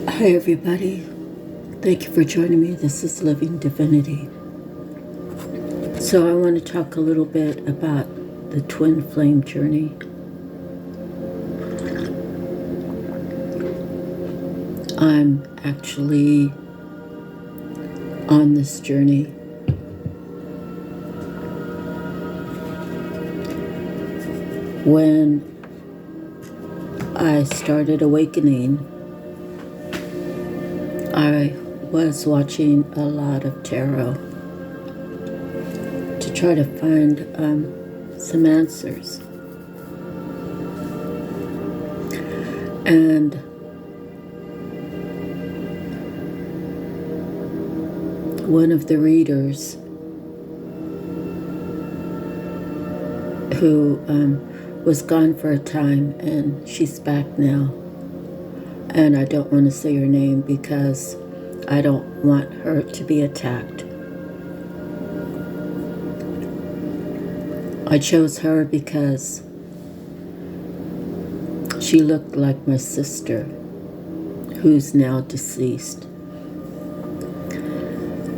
Hi, everybody. Thank you for joining me. This is Living Divinity. So, I want to talk a little bit about the twin flame journey. I'm actually on this journey. When I started awakening, I was watching a lot of tarot to try to find some answers. And one of the readers who was gone for a time, and she's back now. And I don't want to say her name because I don't want her to be attacked. I chose her because she looked like my sister, who's now deceased.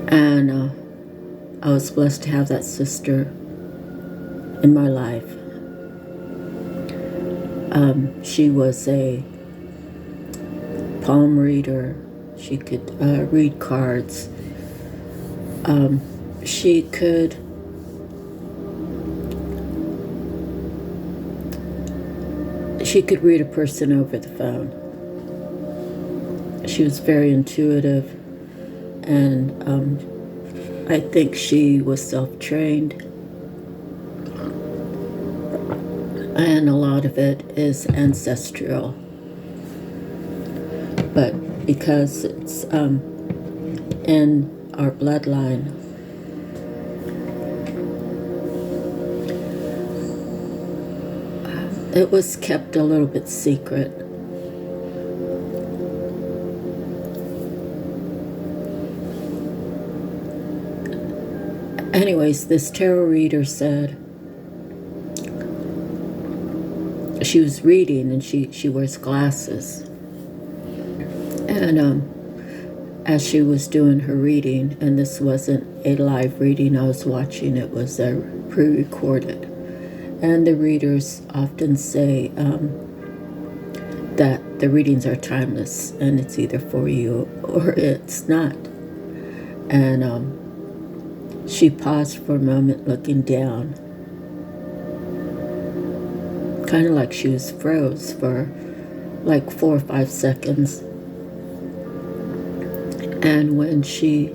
And I was blessed to have that sister in my life. She was a palm reader. She could read cards. She could read a person over the phone. She was very intuitive, and I think she was self-trained. And a lot of it is ancestral. But because it's in our bloodline, it was kept a little bit secret. Anyways, this tarot reader said she was reading, and she wears glasses. And as she was doing her reading, and this wasn't a live reading I was watching, it was pre-recorded. And the readers often say that the readings are timeless, and it's either for you or it's not. And she paused for a moment, looking down, kind of like she was froze for like 4 or 5 seconds. And when she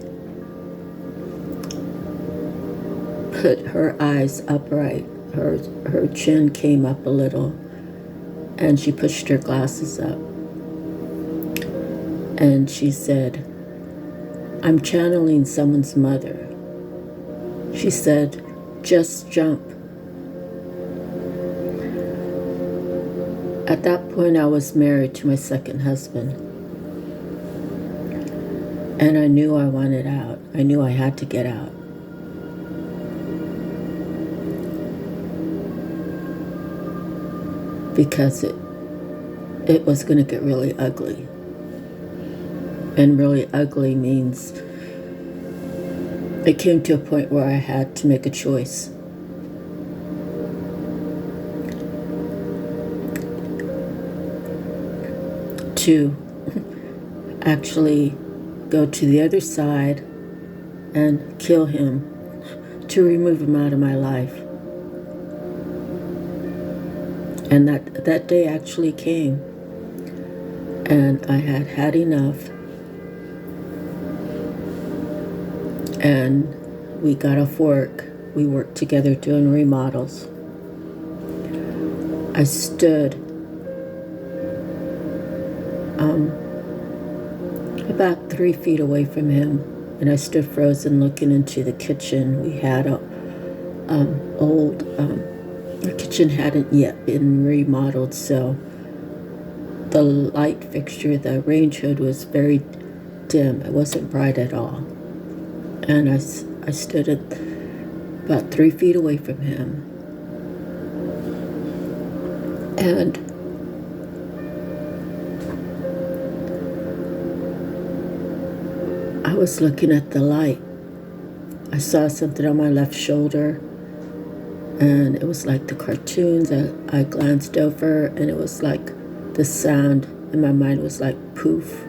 put her eyes upright, her chin came up a little, and she pushed her glasses up. And she said, "I'm channeling someone's mother." She said, "Just jump." At that point, I was married to my second husband. And I knew I wanted out. I knew I had to get out. Because it was going to get really ugly. And really ugly means it came to a point where I had to make a choice. To actually go to the other side and kill him, to remove him out of my life. And that day actually came, and I had had enough. And we got off work. We worked together doing remodels. I stood about 3 feet away from him, and I stood frozen looking into the kitchen. We had a the kitchen hadn't yet been remodeled, so the light fixture, the range hood, was very dim. It wasn't bright at all. And I stood at about 3 feet away from him. And was looking at the light. I saw something on my left shoulder, and it was like the cartoons. I glanced over, and it was like the sound in my mind was like poof,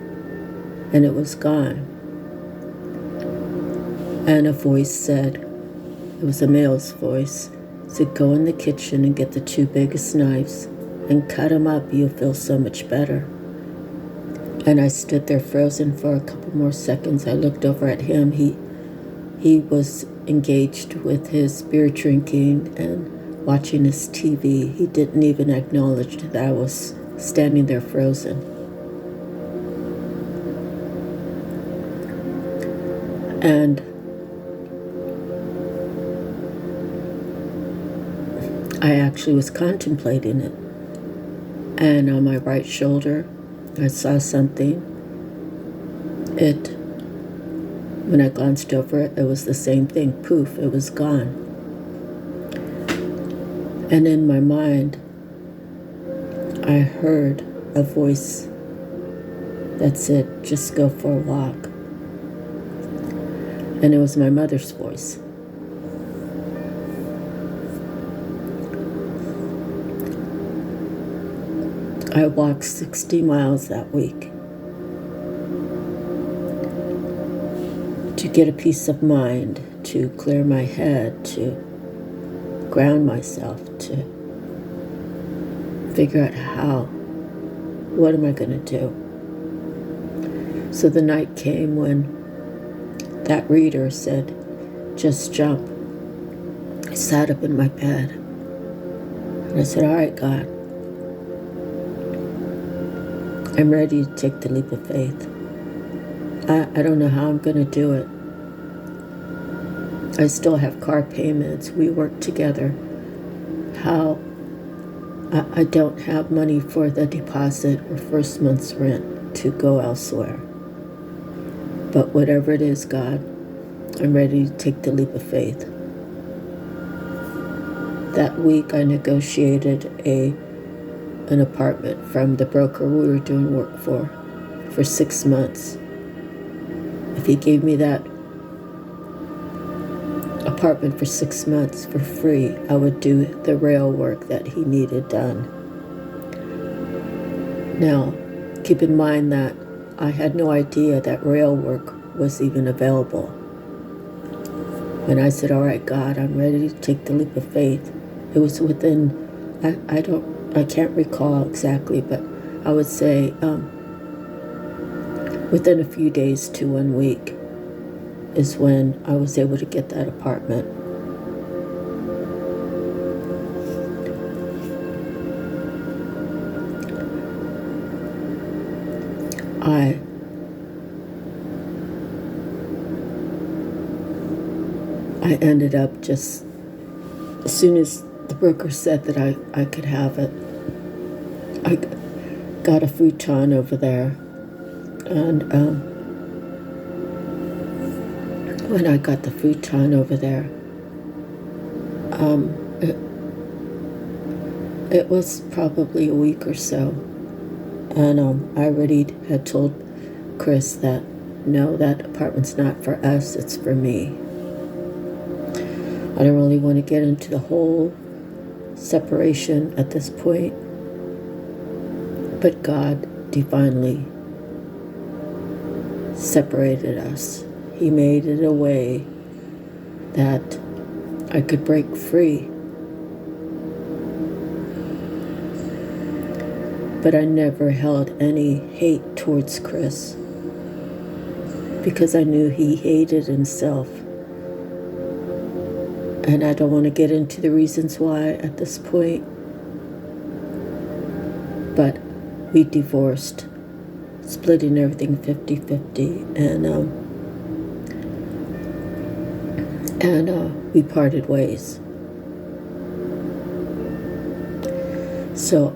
and it was gone. And a voice said, it was a male's voice, said, "Go in the kitchen and get the 2 biggest knives and cut them up. You'll feel so much better." And I stood there frozen for a couple more seconds. I looked over at him. He was engaged with his beer drinking and watching his TV. He didn't even acknowledge that I was standing there frozen. And I actually was contemplating it. And on my right shoulder, I saw something. When I glanced over it, it was the same thing. Poof, it was gone. And in my mind, I heard a voice that said, "Just go for a walk." And it was my mother's voice. I walked 60 miles that week to get a peace of mind, to clear my head, to ground myself, to figure out what am I going to do? So the night came when that reader said, "Just jump." I sat up in my bed and I said, "All right, God, I'm ready to take the leap of faith. I don't know how I'm going to do it. I still have car payments. We work together. How? I don't have money for the deposit or first month's rent to go elsewhere. But whatever it is, God, I'm ready to take the leap of faith." That week I negotiated an apartment from the broker we were doing work for 6 months. If he gave me that apartment for 6 months for free, I would do the rail work that he needed done. Now, keep in mind that I had no idea that rail work was even available. When I said, "All right, God, I'm ready to take the leap of faith," it was within, I can't recall exactly, but I would say within a few days to 1 week is when I was able to get that apartment. I ended up just, as soon as the broker said that I could have it, I got a futon over there. And when I got the futon over there, it was probably a week or so. And I already had told Chris that, no, that apartment's not for us, it's for me. I don't really want to get into the whole separation at this point, but God divinely separated us. He made it a way that I could break free. But I never held any hate towards Chris because I knew he hated himself. And I don't want to get into the reasons why at this point, but we divorced, splitting everything 50-50, and we parted ways. So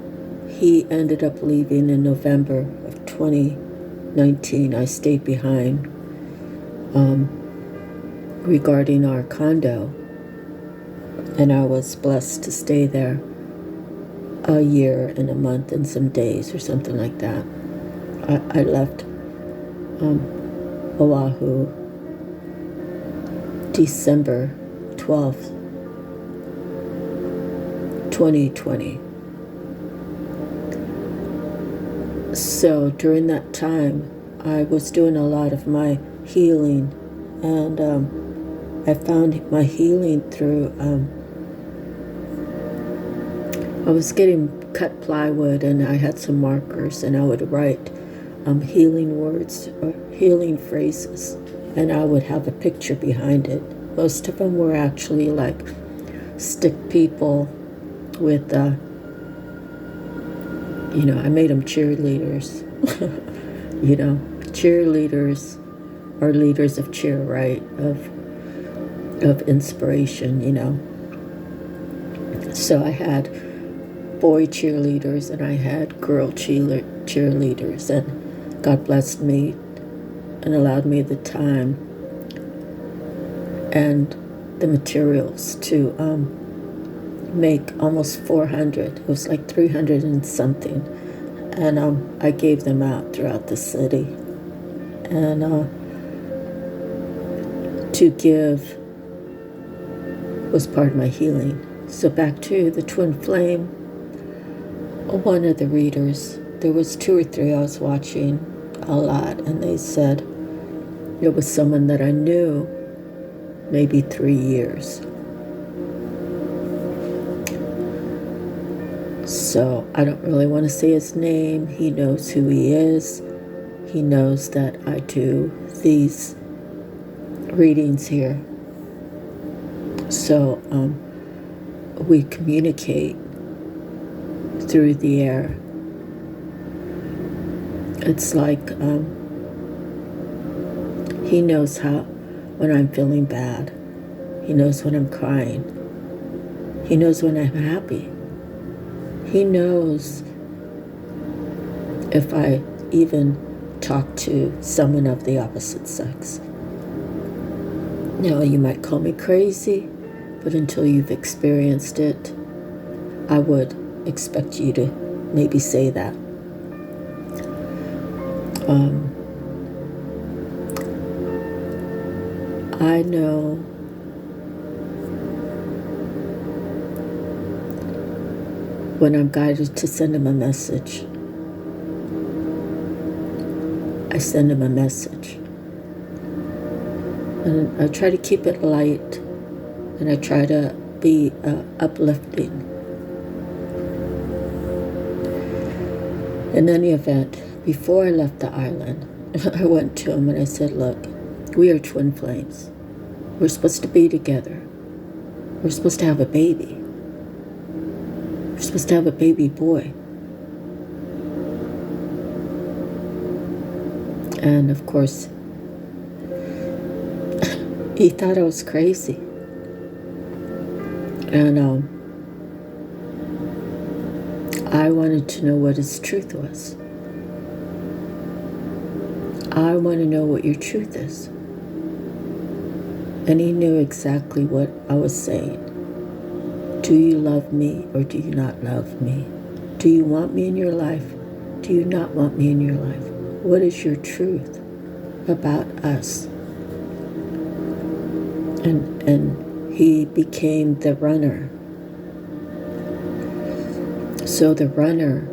he ended up leaving in November of 2019. I stayed behind regarding our condo, and I was blessed to stay there a year and a month and some days or something like that. I left Oahu, December 12th, 2020. So during that time, I was doing a lot of my healing, and I found my healing through, I was getting cut plywood, and I had some markers, and I would write healing words or healing phrases, and I would have a picture behind it. Most of them were actually like stick people with, I made them cheerleaders. Cheerleaders are leaders of cheer, right? Of inspiration, So I had boy cheerleaders and I had girl cheerleaders, and God blessed me and allowed me the time and the materials to make almost 400. It was like 300 and something, and I gave them out throughout the city, and to give was part of my healing. So back to the twin flame, one of the readers, there was 2 or 3 I was watching a lot, and they said it was someone that I knew maybe 3 years. So I don't really want to say his name. He knows who he is. He knows that I do these readings here. So we communicate through the air. It's like he knows when I'm feeling bad. He knows when I'm crying. He knows when I'm happy. He knows if I even talk to someone of the opposite sex. Now, you might call me crazy, but until you've experienced it, I would expect you to maybe say that. I know when I'm guided to send him a message. I send him a message. And I try to keep it light, and I try to be uplifting. In any event, before I left the island, I went to him and I said, look, we are twin flames. We're supposed to be together. We're supposed to have a baby. We're supposed to have a baby boy. And of course, he thought I was crazy. And I wanted to know what his truth was. I want to know what your truth is. And he knew exactly what I was saying. Do you love me or do you not love me? Do you want me in your life? Do you not want me in your life? What is your truth about us? And he became the runner. So the runner,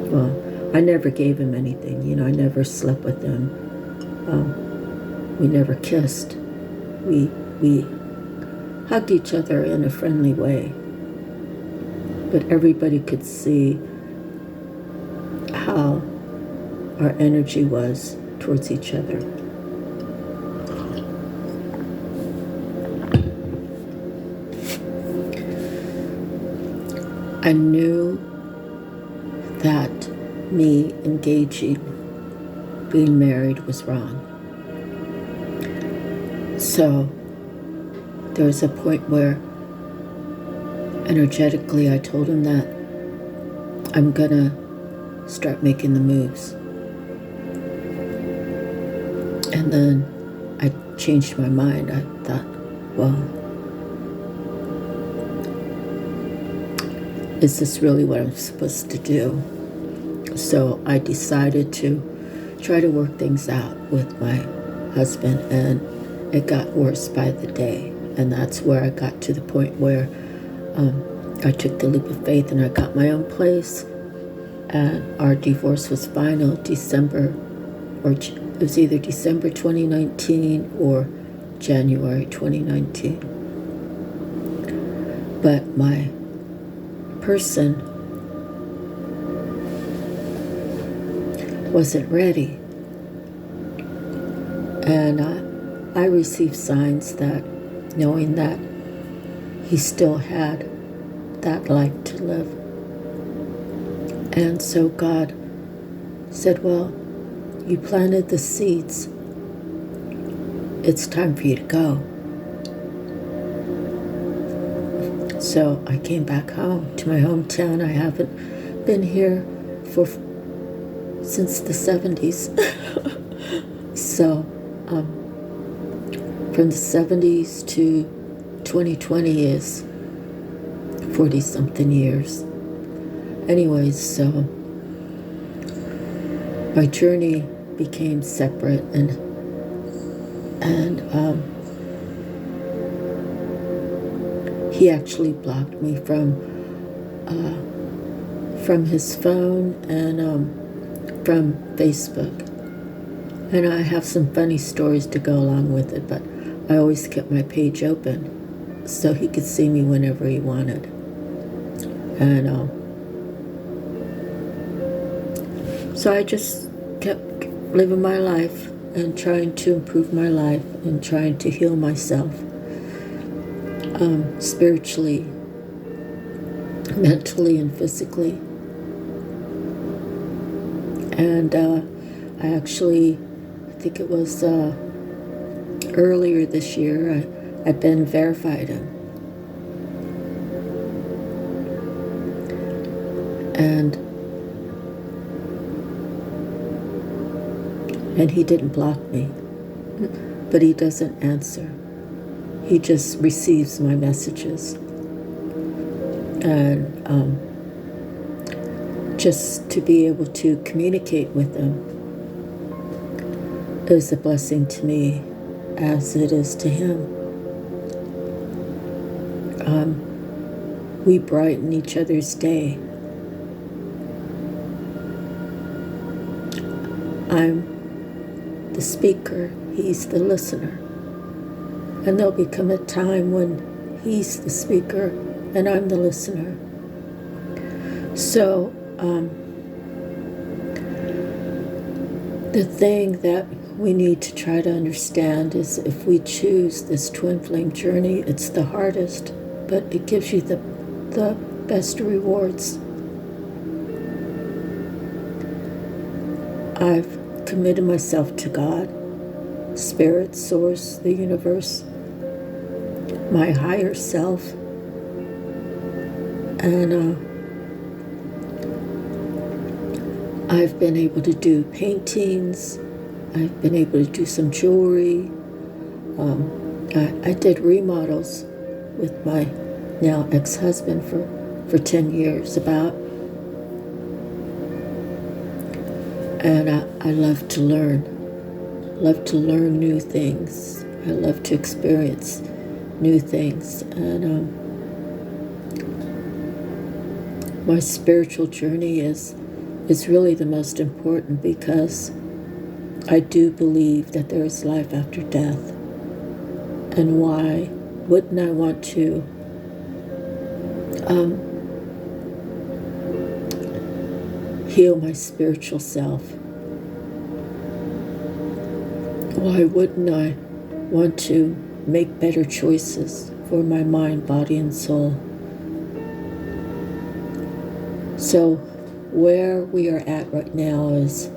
well, I never gave him anything. I never slept with him. We never kissed. We hugged each other in a friendly way. But everybody could see how our energy was towards each other. I knew that me engaging, being married was wrong. So there was a point where energetically I told him that I'm gonna start making the moves. And then I changed my mind. I thought, well, is this really what I'm supposed to do? So I decided to try to work things out with my husband, and it got worse by the day. And that's where I got to the point where I took the leap of faith and I got my own place. And our divorce was final December, or it was either December 2019 or January 2019. But my person wasn't ready. And I received signs that, knowing that he still had that life to live. And so God said, well, you planted the seeds. It's time for you to go. So I came back home to my hometown. I haven't been here since the 70s. So from the 70s to 2020 is 40-something years. Anyways, so my journey became separate, and he actually blocked me from his phone and from Facebook. And I have some funny stories to go along with it, but I always kept my page open so he could see me whenever he wanted. And so I just kept living my life and trying to improve my life and trying to heal myself spiritually, mentally, and physically. And I think it was earlier this year, I Ben verified him. And he didn't block me, but he doesn't answer. He just receives my messages. And just to be able to communicate with him is a blessing to me as it is to him. We brighten each other's day. I'm the speaker, he's the listener. And there'll become a time when he's the speaker and I'm the listener. So, the thing that we need to try to understand is if we choose this twin flame journey, it's the hardest, but it gives you the best rewards. I've committed myself to God, Spirit, Source, the universe, my higher self, and I've been able to do paintings. I've been able to do some jewelry. I did remodels with my now ex-husband for 10 years about. And I love to learn new things. I love to experience new things. And my spiritual journey is really the most important, because I do believe that there is life after death. And why wouldn't I want to heal my spiritual self? Why wouldn't I want to make better choices for my mind, body, and soul? So where we are at right now is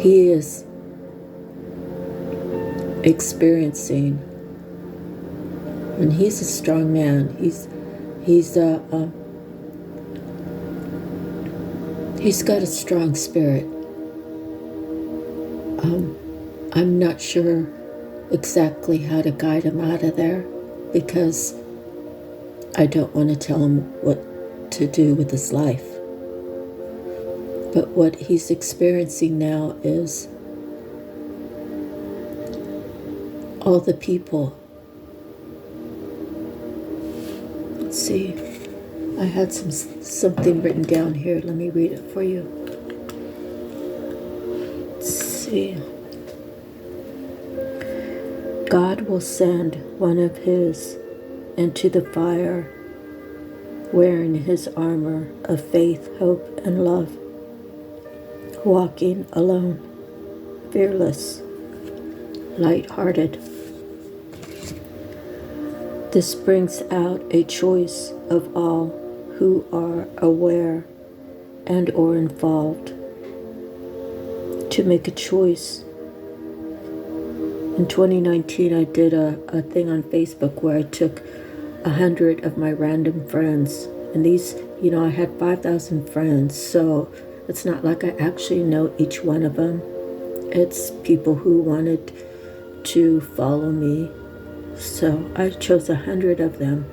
he is experiencing, and he's a strong man. He's got a strong spirit. I'm not sure exactly how to guide him out of there, because I don't want to tell him to do with his life. But what he's experiencing now is all the people. Let's see. I had something written down here. Let me read it for you. Let's see. God will send one of his into the fire, wearing his armor of faith, hope, and love, walking alone, fearless, light-hearted. This brings out a choice of all who are aware and or involved to make a choice. In 2019, I did a thing on Facebook where I took 100 of my random friends, and these, I had 5,000 friends, so it's not like I actually know each one of them. It's people who wanted to follow me. So I chose 100 of them,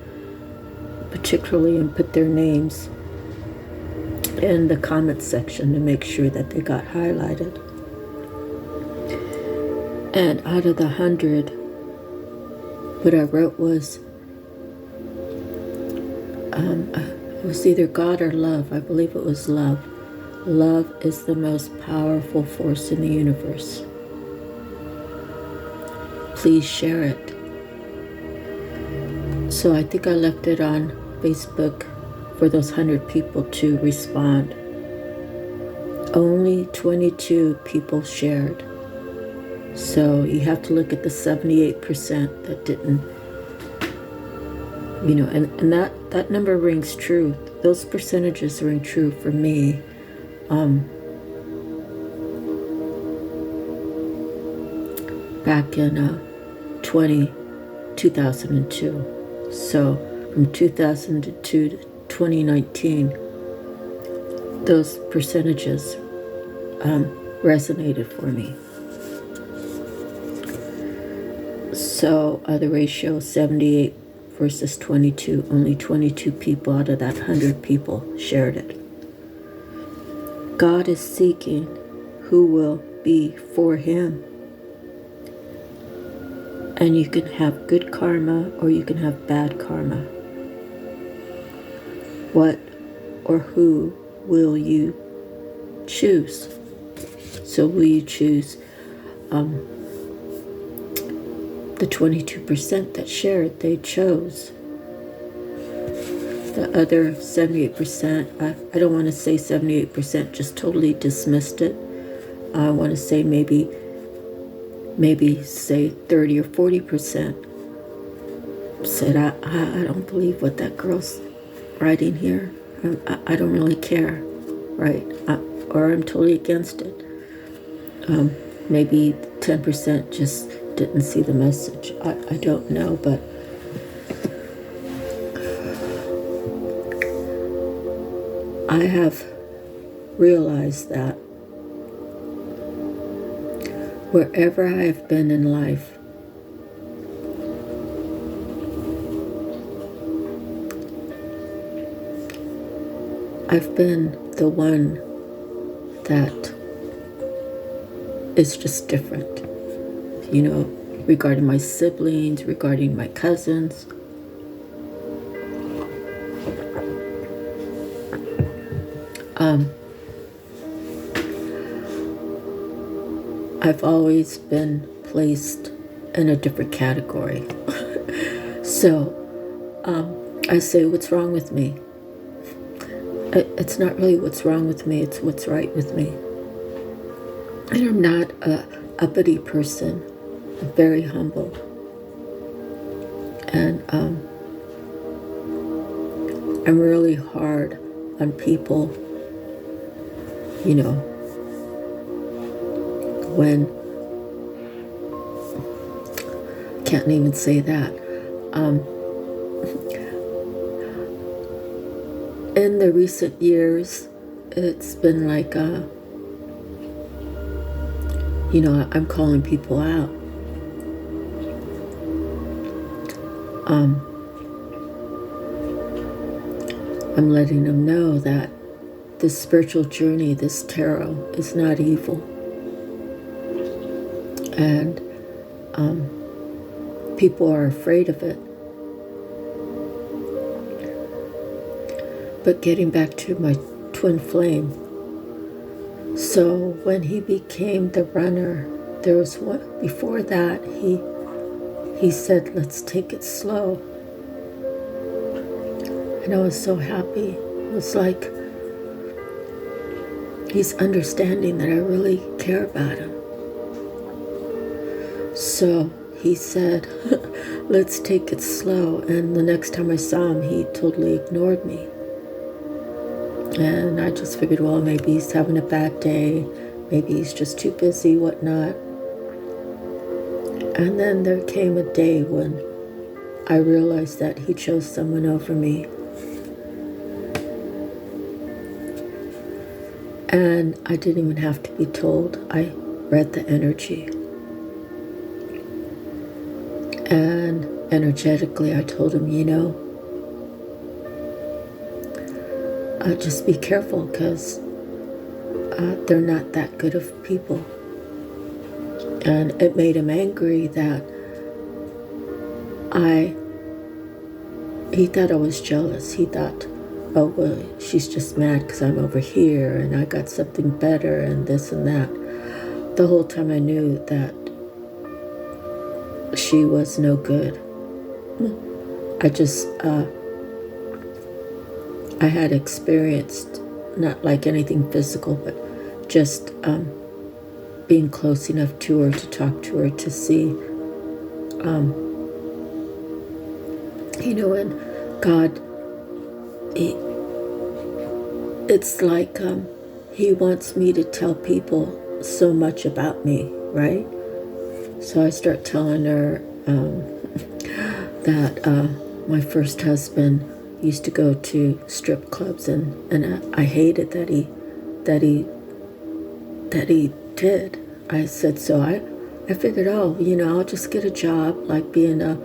particularly, and put their names in the comment section to make sure that they got highlighted. And out of the 100, what I wrote was, it was either God or love. I believe it was love. Love is the most powerful force in the universe. Please share it. So I think I left it on Facebook for those 100 people to respond. Only 22 people shared. So you have to look at the 78% that didn't, and that number rings true. Those percentages ring true for me. Back in 2002. So from 2002 to 2019, those percentages resonated for me. So the ratio 78 versus 22, only 22 people out of that 100 people shared it. God is seeking who will be for him. And you can have good karma or you can have bad karma. What or who will you choose? So will you choose the 22% that shared, they chose. The other 78%, I don't want to say 78% just totally dismissed it. I want to say maybe say 30 or 40% said, I don't believe what that girl's writing here. I don't really care, right? Or I'm totally against it. Maybe 10% just didn't see the message. I don't know, but I have realized that wherever I have been in life, I've been the one that is just different. Regarding my siblings, regarding my cousins. I've always been placed in a different category. So I say, what's wrong with me? It's not really what's wrong with me, it's what's right with me. And I'm not a uppity person. I'm very humble. And I'm really hard on people, when, can't even say that. In the recent years, it's been like, I'm calling people out. I'm letting him know that this spiritual journey, this tarot, is not evil. And people are afraid of it. But getting back to my twin flame, so when he became the runner, there was one before that. He said, "Let's take it slow," and I was so happy. It was like he's understanding that I really care about him. So he said, "Let's take it slow." And the next time I saw him, he totally ignored me. And I just figured, well, maybe he's having a bad day. Maybe he's just too busy, whatnot. And then there came a day when I realized that he chose someone over me. And I didn't even have to be told. I read the energy. And energetically, I told him, just be careful, because they're not that good of people. And it made him angry that he thought I was jealous. He thought, oh, well, she's just mad because I'm over here and I got something better and this and that. The whole time I knew that she was no good. I had experienced, not like anything physical, but just being close enough to her to talk to her, to see, and God, it's like he wants me to tell people so much about me, right? So I start telling her that my first husband used to go to strip clubs, and I hated that he did. I said, so I figured, I'll just get a job like being a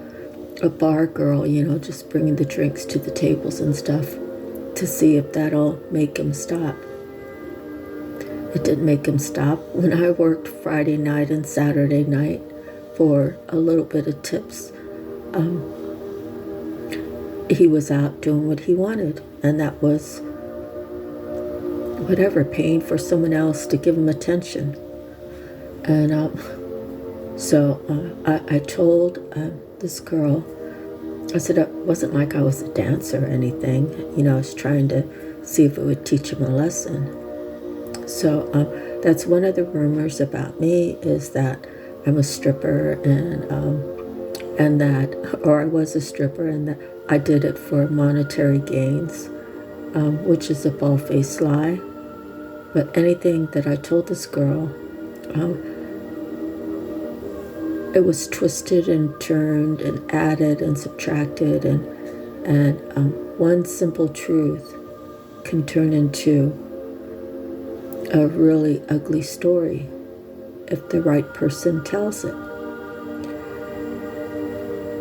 bar girl, just bringing the drinks to the tables and stuff, to see if that'll make him stop. It didn't make him stop. When I worked Friday night and Saturday night for a little bit of tips, he was out doing what he wanted, and that was whatever, paying for someone else to give him attention. And so I told this girl, I said, it wasn't like I was a dancer or anything. I was trying to see if it would teach him a lesson. So that's one of the rumors about me, is that I'm a stripper, and that, or I was a stripper, and that I did it for monetary gains, which is a bald-faced lie. But anything that I told this girl, it was twisted and turned and added and subtracted, and one simple truth can turn into a really ugly story if the right person tells it.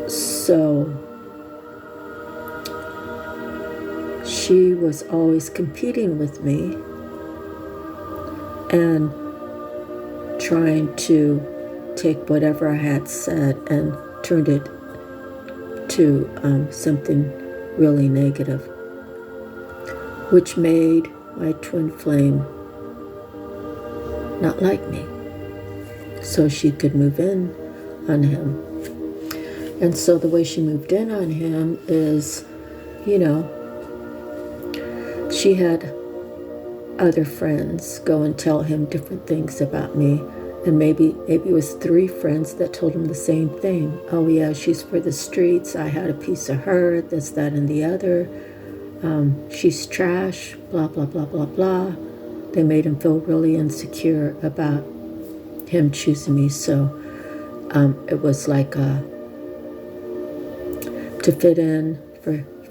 So she was always competing with me and trying to take whatever I had said and turned it to something really negative, which made my twin flame not like me, so she could move in on him. And so the way she moved in on him is, she had other friends go and tell him different things about me. And maybe it was 3 friends that told him the same thing. Oh yeah, she's for the streets. I had a piece of her, this, that, and the other. She's trash, blah, blah, blah, blah, blah. They made him feel really insecure about him choosing me. So it was like to fit in,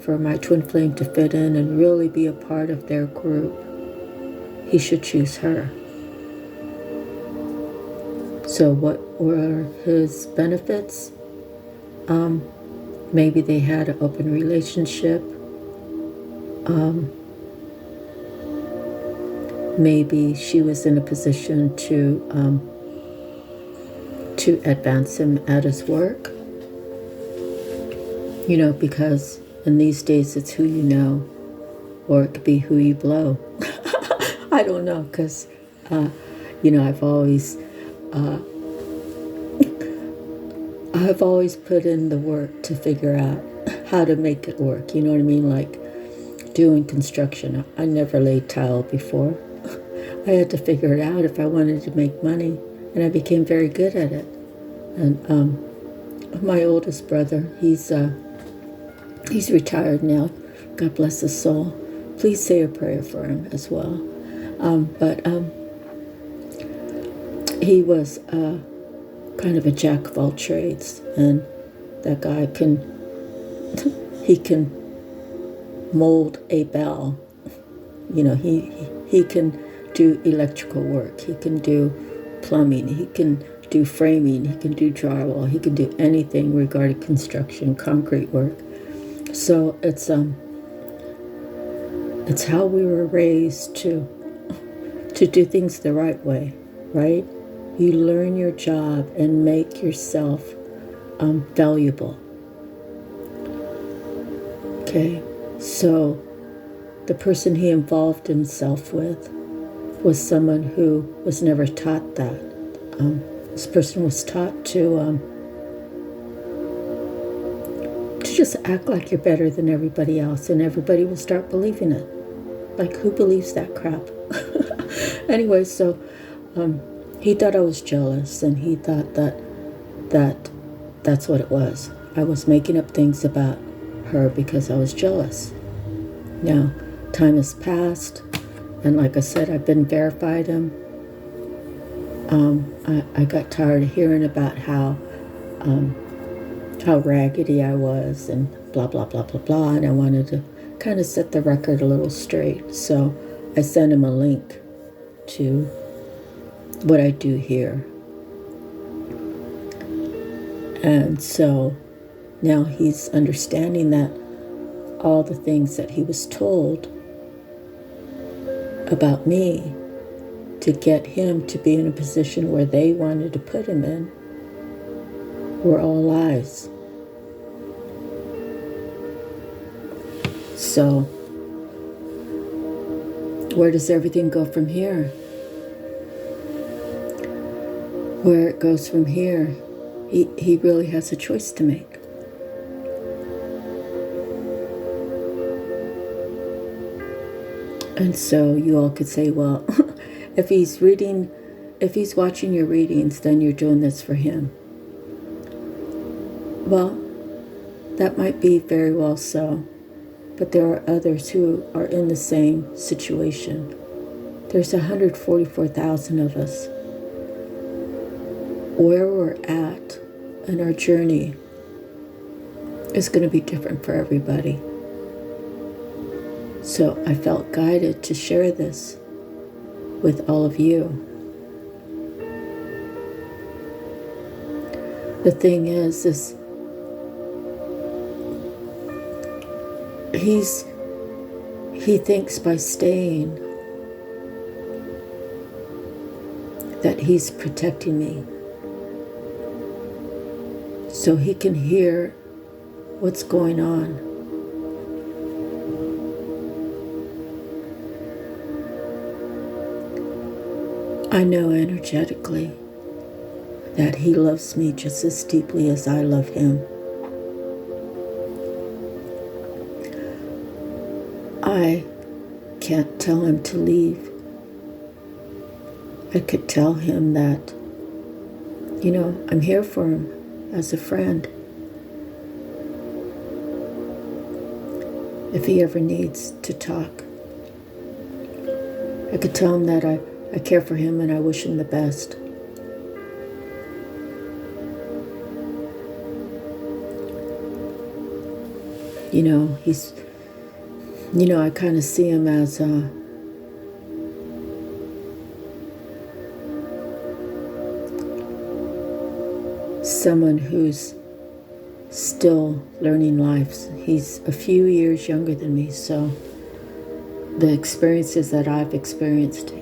for my twin flame to fit in and really be a part of their group, he should choose her. So what were his benefits? Maybe they had an open relationship. maybe she was in a position to advance him at his work. Because in these days it's who you know, or it could be who you blow. I don't know, because I've always put in the work to figure out how to make it work. You know what I mean? Like doing construction. I never laid tile before. I had to figure it out if I wanted to make money, and I became very good at it. And my oldest brother, he's retired now. God bless his soul. Please say a prayer for him as well. But he was kind of a jack of all trades, and that guy can mold a bell. He can do electrical work. He can do plumbing. He can do framing. He can do drywall. He can do anything regarding construction, concrete work. So it's how we were raised to do things the right way, right? You learn your job and make yourself valuable. Okay, so the person he involved himself with was someone who was never taught that. This person was taught to just act like you're better than everybody else, and everybody will start believing it. Like, who believes that crap? Anyway, so he thought I was jealous, and he thought that's what it was. I was making up things about her because I was jealous. Now, time has passed, and like I said, I've been verified him. I got tired of hearing about how raggedy I was and blah, blah, blah, blah, blah, and I wanted to kind of set the record a little straight. So I sent him a link to what I do here. And so now he's understanding that all the things that he was told about me to get him to be in a position where they wanted to put him in were all lies. So where does everything go from here? Where it goes from here, he really has a choice to make. And so you all could say, well, if he's watching your readings, then you're doing this for him. Well, that might be very well so, but there are others who are in the same situation. There's 144,000 of us. Where we're at in our journey is going to be different for everybody. So I felt guided to share this with all of you. The thing is he thinks by staying that he's protecting me, so he can hear what's going on. I know energetically that he loves me just as deeply as I love him. I can't tell him to leave. I could tell him that, I'm here for him as a friend. If he ever needs to talk, I could tell him that I care for him and I wish him the best. I kind of see him as someone who's still learning life. He's a few years younger than me, so the experiences that I've experienced,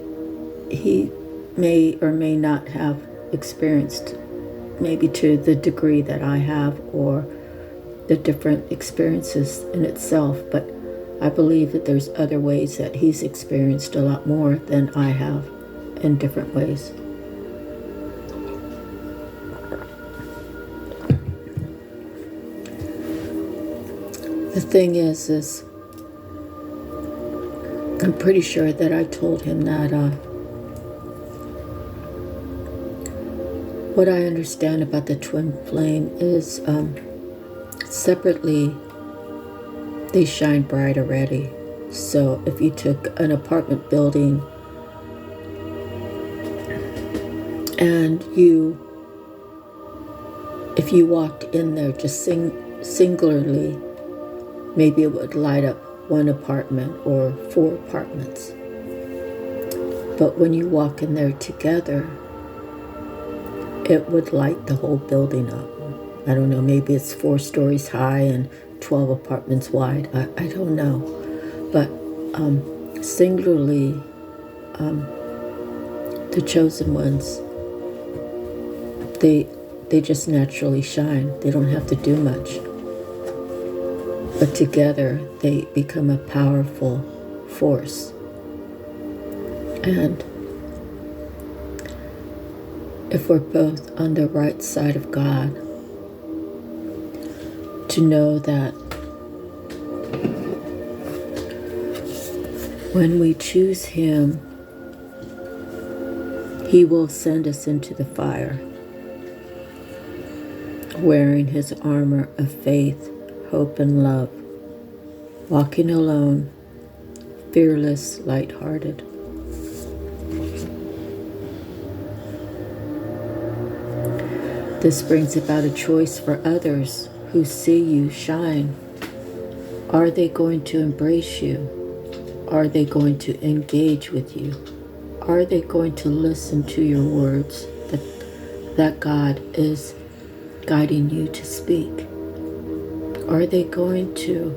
he may or may not have experienced, maybe to the degree that I have, or the different experiences in itself. But I believe that there's other ways that he's experienced a lot more than I have in different ways. The thing is I'm pretty sure that I told him that what I understand about the twin flame is separately they shine bright already. So if you took an apartment building and if you walked in there just singularly, maybe it would light up one apartment or 4 apartments. But when you walk in there together, it would light the whole building up. I don't know, maybe it's 4 stories high and 12 apartments wide. I don't know. But singularly, the chosen ones, they just naturally shine. They don't have to do much. But together, they become a powerful force. And if we're both on the right side of God, to know that when we choose Him, He will send us into the fire, wearing His armor of faith, hope, and love, walking alone, fearless, lighthearted. This brings about a choice for others who see you shine. Are they going to embrace you? Are they going to engage with you? Are they going to listen to your words that God is guiding you to speak? Are they going to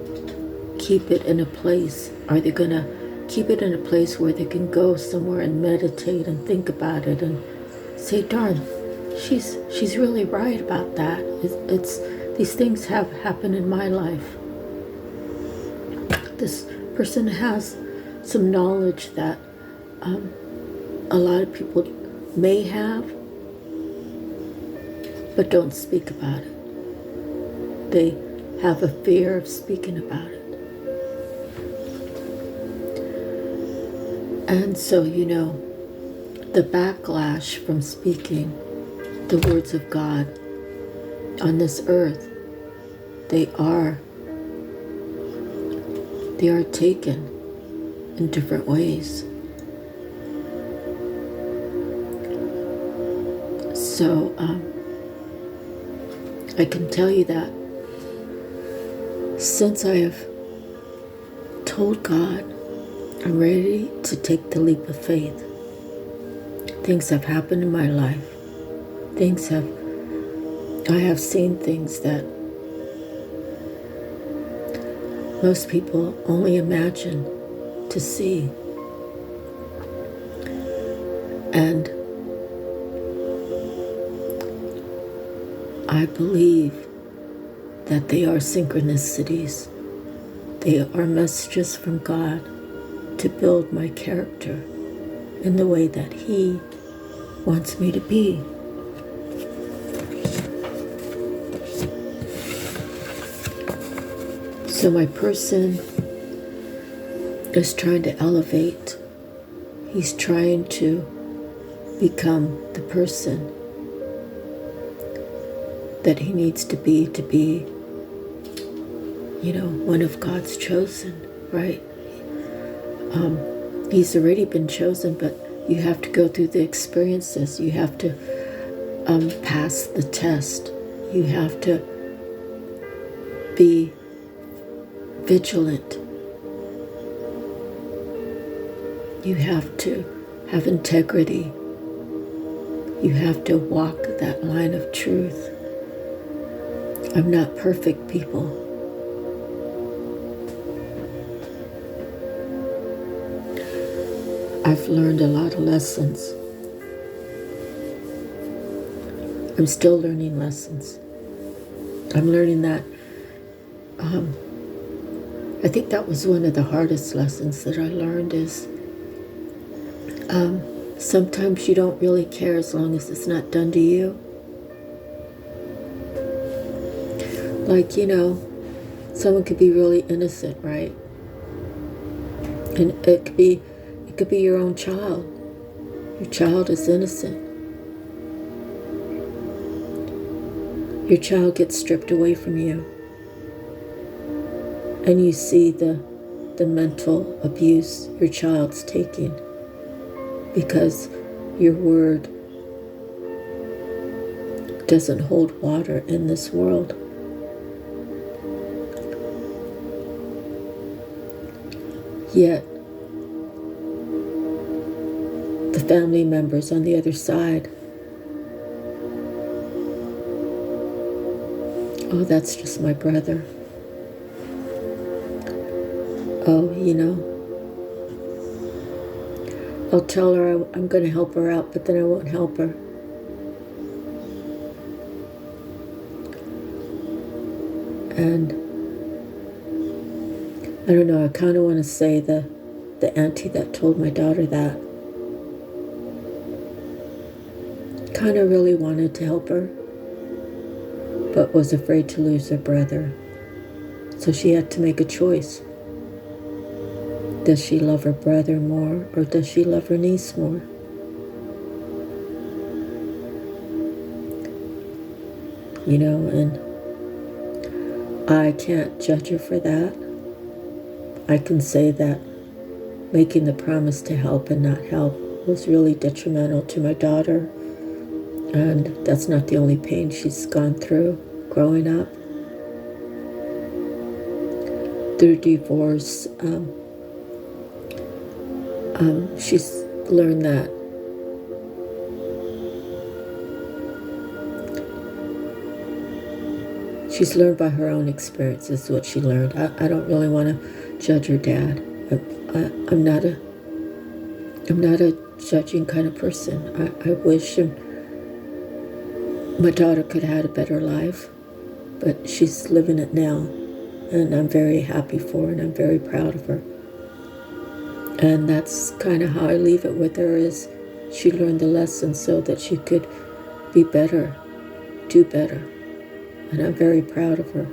keep it in a place? Are they going to keep it in a place where they can go somewhere and meditate and think about it and say, darn, she's really right about that. It's these things have happened in my life. This person has some knowledge that a lot of people may have, but don't speak about it. They have a fear of speaking about it. And so, the backlash from speaking the words of God on this earth, they are taken in different ways. So I can tell you that since I have told God I'm ready to take the leap of faith, things have happened in my life. I have seen things that most people only imagine to see. And I believe that they are synchronicities. They are messages from God to build my character in the way that He wants me to be. So my person is trying to elevate. He's trying to become the person that he needs to be one of God's chosen, right? He's already been chosen, but you have to go through the experiences. You have to pass the test. You have to be vigilant. You have to have integrity. You have to walk that line of truth. I'm not perfect, people. I've learned a lot of lessons. I'm still learning lessons. I'm learning that I think that was one of the hardest lessons that I learned is sometimes you don't really care as long as it's not done to you. Like, someone could be really innocent, right? And it could be your own child. Your child is innocent. Your child gets stripped away from you. And you see the mental abuse your child's taking because your word doesn't hold water in this world. Yet, the family members on the other side, oh, that's just my brother. Oh, I'll tell her I'm going to help her out, but then I won't help her. And I don't know, I kind of want to say the auntie that told my daughter that kind of really wanted to help her, but was afraid to lose her brother. So she had to make a choice. Does she love her brother more, or does she love her niece more? And I can't judge her for that. I can say that making the promise to help and not help was really detrimental to my daughter. And that's not the only pain she's gone through growing up. Through divorce, she's learned that she's learned by her own experiences what she learned. I don't really want to judge her dad. I'm not a judging kind of person. I wish my daughter could have had a better life, but she's living it now, and I'm very happy for her, and I'm very proud of her. And that's kind of how I leave it with her, is she learned the lesson so that she could be better, do better. And I'm very proud of her.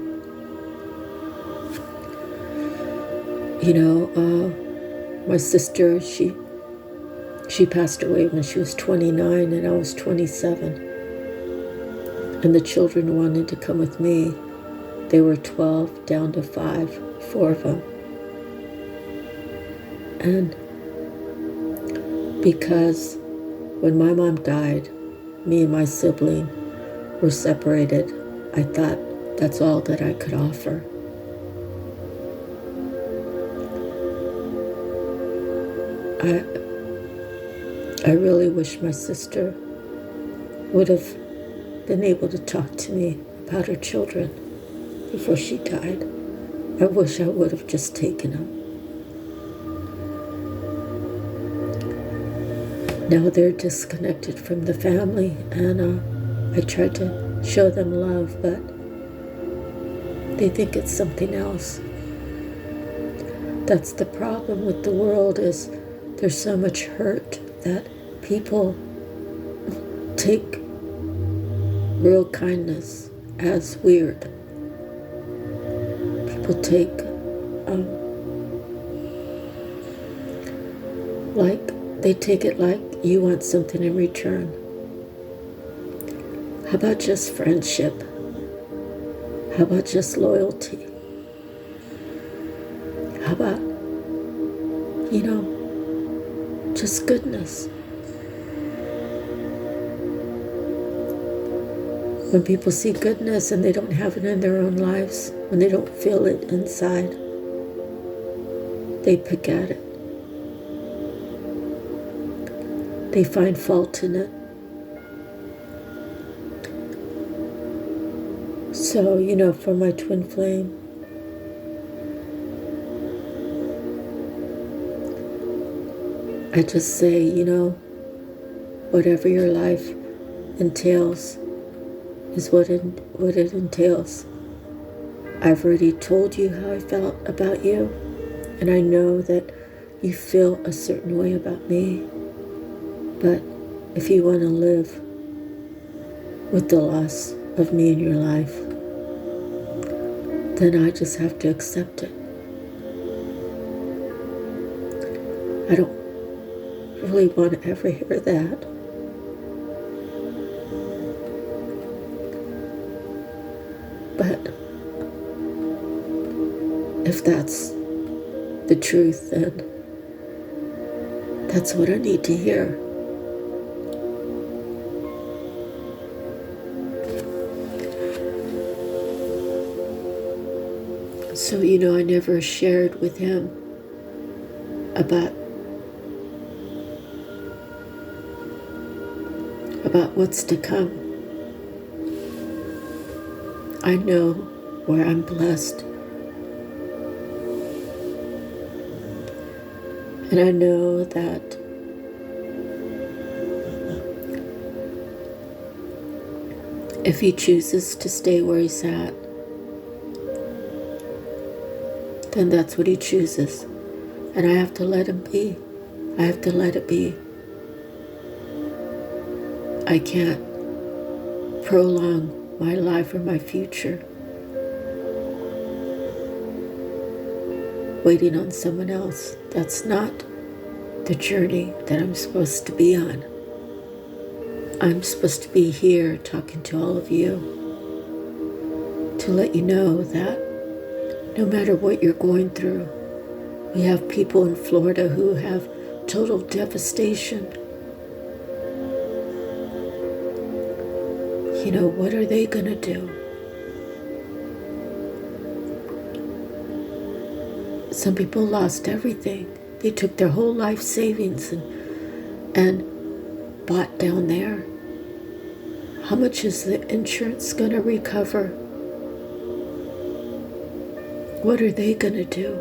My sister, she passed away when she was 29 and I was 27. And the children wanted to come with me. They were 12 down to 5, 4 of them. And because when my mom died, me and my sibling were separated, I thought that's all that I could offer. I really wish my sister would have been able to talk to me about her children before she died. I wish I would have just taken them. Now they're disconnected from the family, and I tried to show them love, but they think it's something else. That's the problem with the world, is there's so much hurt that people take real kindness as weird. People take they take it like you want something in return. How about just friendship? How about just loyalty? How about, just goodness? When people see goodness and they don't have it in their own lives, when they don't feel it inside, they pick at it. They find fault in it. So, for my twin flame, I just say, whatever your life entails is what it entails. I've already told you how I felt about you, and I know that you feel a certain way about me. But if you want to live with the loss of me in your life, then I just have to accept it. I don't really want to ever hear that. But if that's the truth, then that's what I need to hear. So, I never shared with him about what's to come. I know where I'm blessed. And I know that if he chooses to stay where he's at, then that's what he chooses. And I have to let him be. I have to let it be. I can't prolong my life or my future waiting on someone else. That's not the journey that I'm supposed to be on. I'm supposed to be here talking to all of you to let you know that no matter what you're going through, we have people in Florida who have total devastation. What are they going to do? Some people lost everything. They took their whole life savings and bought down there. How much is the insurance going to recover? What are they going to do?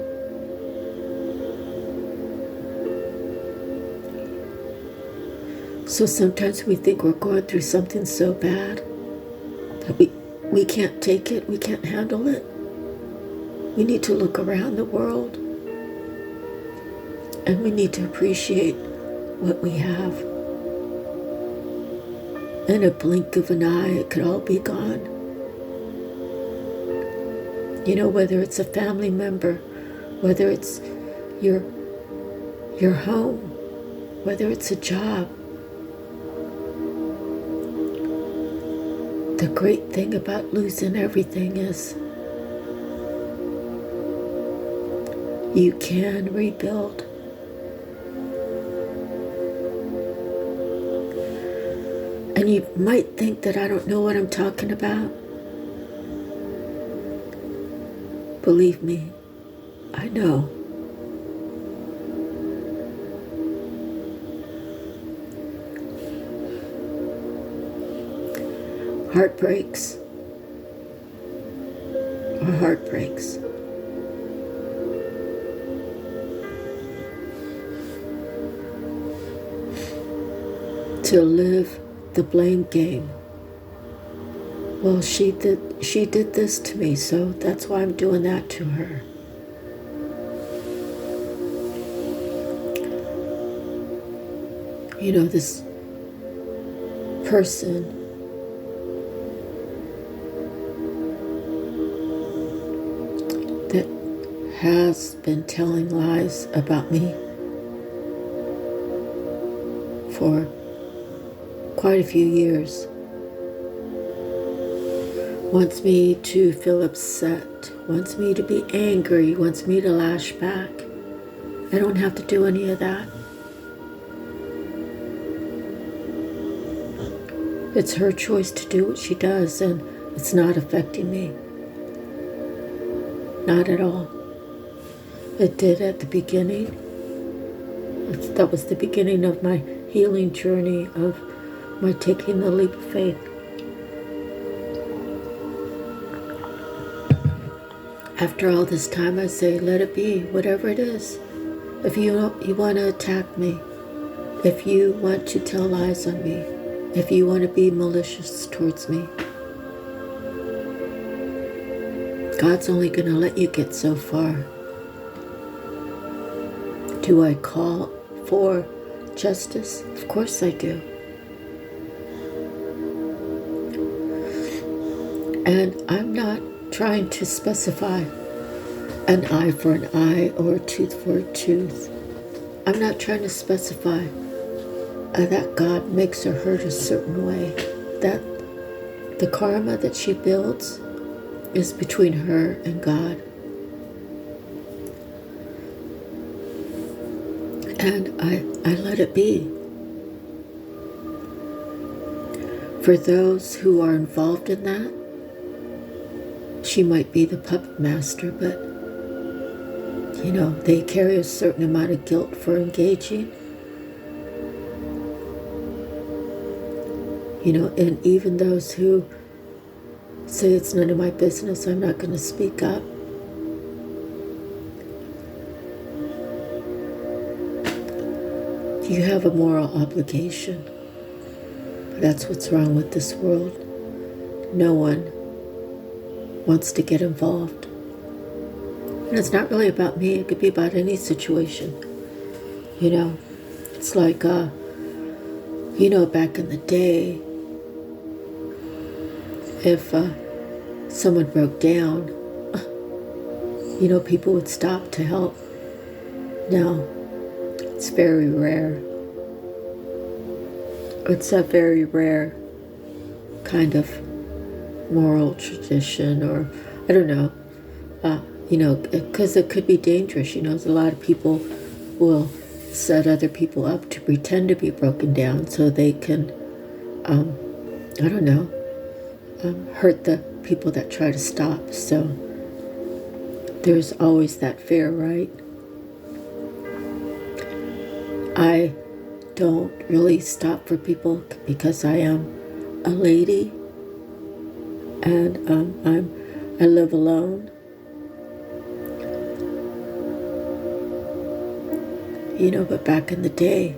So sometimes we think we're going through something so bad that we can't take it, we can't handle it. We need to look around the world and we need to appreciate what we have. In a blink of an eye, it could all be gone. Whether it's a family member, whether it's your home, whether it's a job. The great thing about losing everything is you can rebuild. And you might think that I don't know what I'm talking about. Believe me, I know. Heartbreaks are heartbreaks. To live the blame game. Well, she did this to me, so that's why I'm doing that to her. This person that has been telling lies about me for quite a few years. Wants me to feel upset, wants me to be angry, wants me to lash back. I don't have to do any of that. It's her choice to do what she does, and it's not affecting me. Not at all. It did at the beginning. That was the beginning of my healing journey, of my taking the leap of faith. After all this time, I say, let it be, whatever it is. If you want to attack me, If you want to tell lies on me, if you want to be malicious towards me, God's only going to let you get so far. Do I call for justice? Of course I do. And I'm not trying to specify an eye for an eye or a tooth for a tooth. I'm not trying to specify that God makes her hurt a certain way. That the karma that she builds is between her and God. And I let it be. For those who are involved in that, she might be the puppet master, but they carry a certain amount of guilt for engaging. And even those who say it's none of my business, I'm not going to speak up. You have a moral obligation. That's what's wrong with this world. No one wants to get involved. And it's not really about me. It could be about any situation. It's like, back in the day, if someone broke down, people would stop to help. Now, it's very rare. It's a very rare kind of moral tradition, or I don't know, because it could be dangerous. A lot of people will set other people up to pretend to be broken down so they can, hurt the people that try to stop. So there's always that fear, right? I don't really stop for people because I am a lady, and I live alone. But back in the day,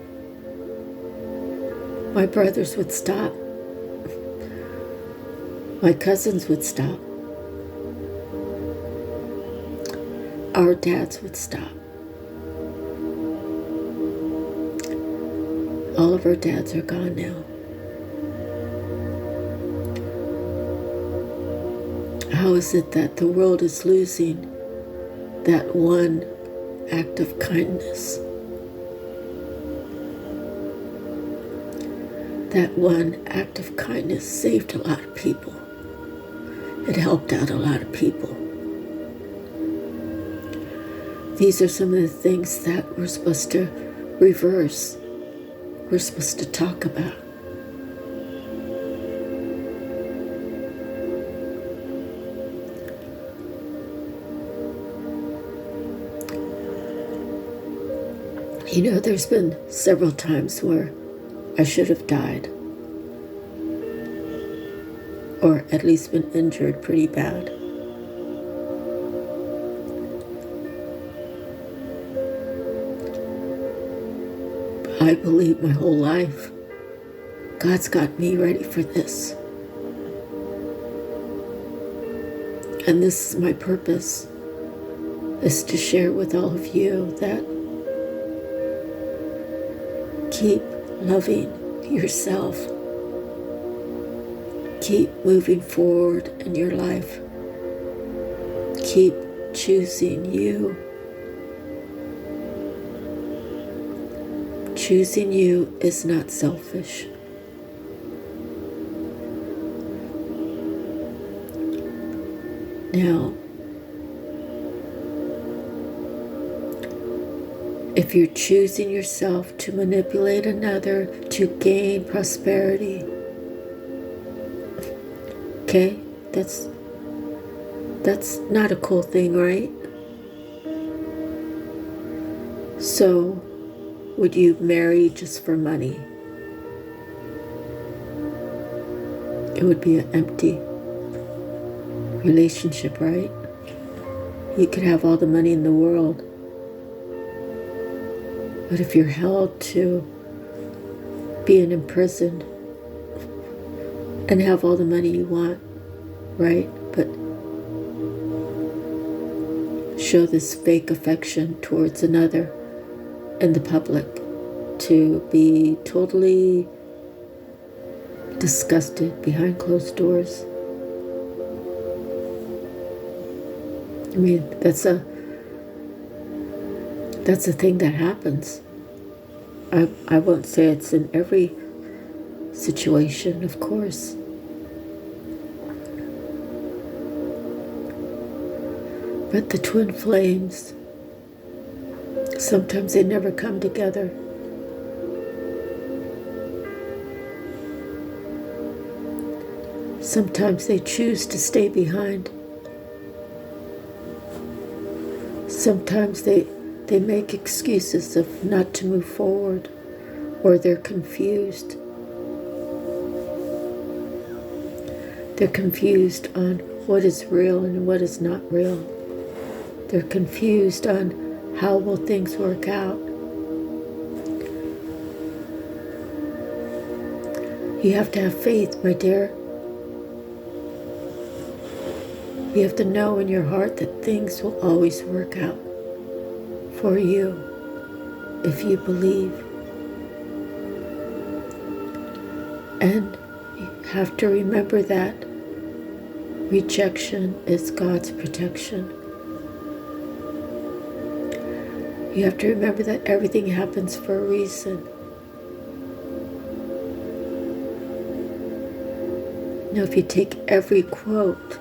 my brothers would stop. My cousins would stop. Our dads would stop. All of our dads are gone now. How is it that the world is losing that one act of kindness? That one act of kindness saved a lot of people. It helped out a lot of people. These are some of the things that we're supposed to reverse. We're supposed to talk about. There's been several times where I should have died, or at least been injured pretty bad. I believe my whole life God's got me ready for this. And this is my purpose, is to share with all of you that keep loving yourself. Keep moving forward in your life. Keep choosing you. Choosing you is not selfish. Now, if you're choosing yourself to manipulate another to gain prosperity, okay, that's not a cool thing, right? So, would you marry just for money? It would be an empty relationship, right? You could have all the money in the world, but if you're held to being imprisoned and have all the money you want, right? But show this fake affection towards another in the public, to be totally disgusted behind closed doors. I mean, that's a thing that happens. I won't say it's in every situation, of course. But the twin flames, sometimes they never come together. Sometimes they choose to stay behind. Sometimes they make excuses of not to move forward, or they're confused. They're confused on what is real and what is not real. They're confused on how will things work out. You have to have faith, my dear. You have to know in your heart that things will always work out for you if you believe. And you have to remember that rejection is God's protection. You have to remember that everything happens for a reason. Now, if you take every quote,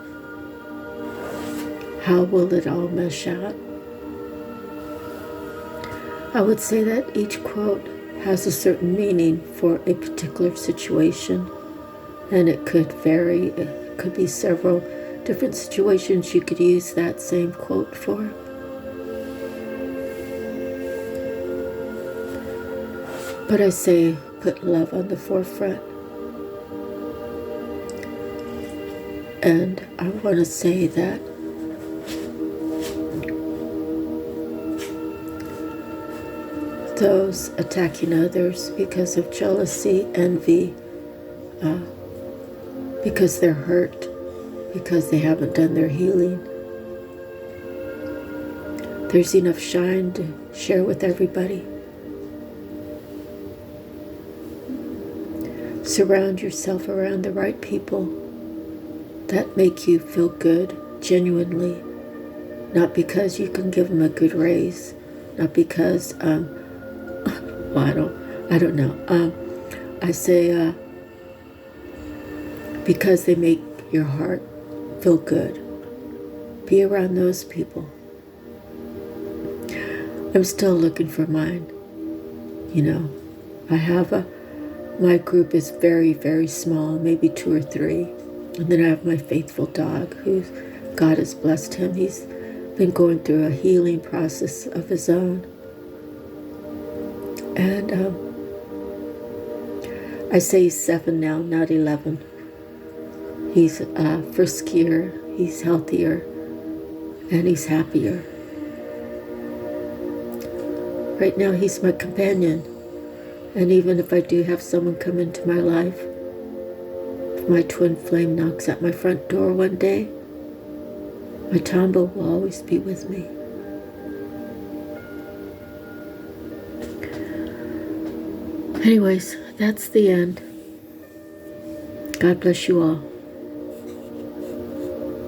how will it all mesh out? I would say that each quote has a certain meaning for a particular situation, and it could vary. It could be several different situations you could use that same quote for. But I say put love on the forefront. And I want to say that those attacking others because of jealousy, envy, because they're hurt, because they haven't done their healing, there's enough shine to share with everybody. Surround yourself around the right people that make you feel good, genuinely, not because you can give them a good raise, not because, I don't know. I say because they make your heart feel good. Be around those people. I'm still looking for mine. You know, my group is very, very small, maybe 2 or 3. And then I have my faithful dog, who God has blessed him. He's been going through a healing process of his own. And I say he's 7 now, not 11. He's friskier, he's healthier, and he's happier. Right now he's my companion. And even if I do have someone come into my life, if my twin flame knocks at my front door one day, my Tombo will always be with me. Anyways, that's the end. God bless you all.